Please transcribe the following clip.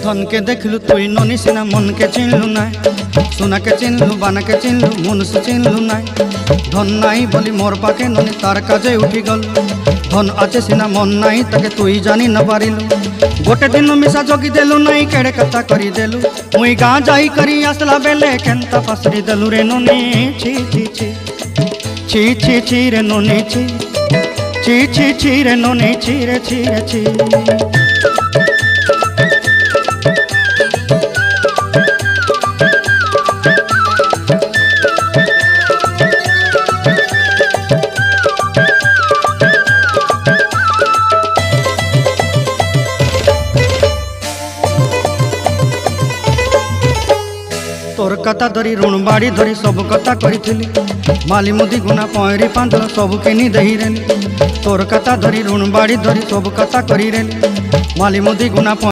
धन के देखलु तुई ननी सिना मन के चिन्हलु ना सोना के चिन्हलु बाना के चिन्हलु मुनुष चिन्हलु ना धन नाई बोली मोर पाके ननी तार काजे उठी गल धन आचे सिना मन नाई ताके तुई जानी न पारिलु गोटे दिन मिसा जगी देलु नाई केड़े कथा करी देलु मुई गाँ जाई करी आसला बेले केंता पासरी देलु रे ननी छी छी छी छी छी छी रे ननी छी छी छी छी रे ननी छी रे छी रे छी। तोर कथा धरी ऋण बाड़ी धरी सब कथा करी माली मुदी गुना पहरी पांदल सब किनी दही रेली तोर कथा धरी ऋण बाड़ी धरी सब कथा करी रेली माली मुदी गुना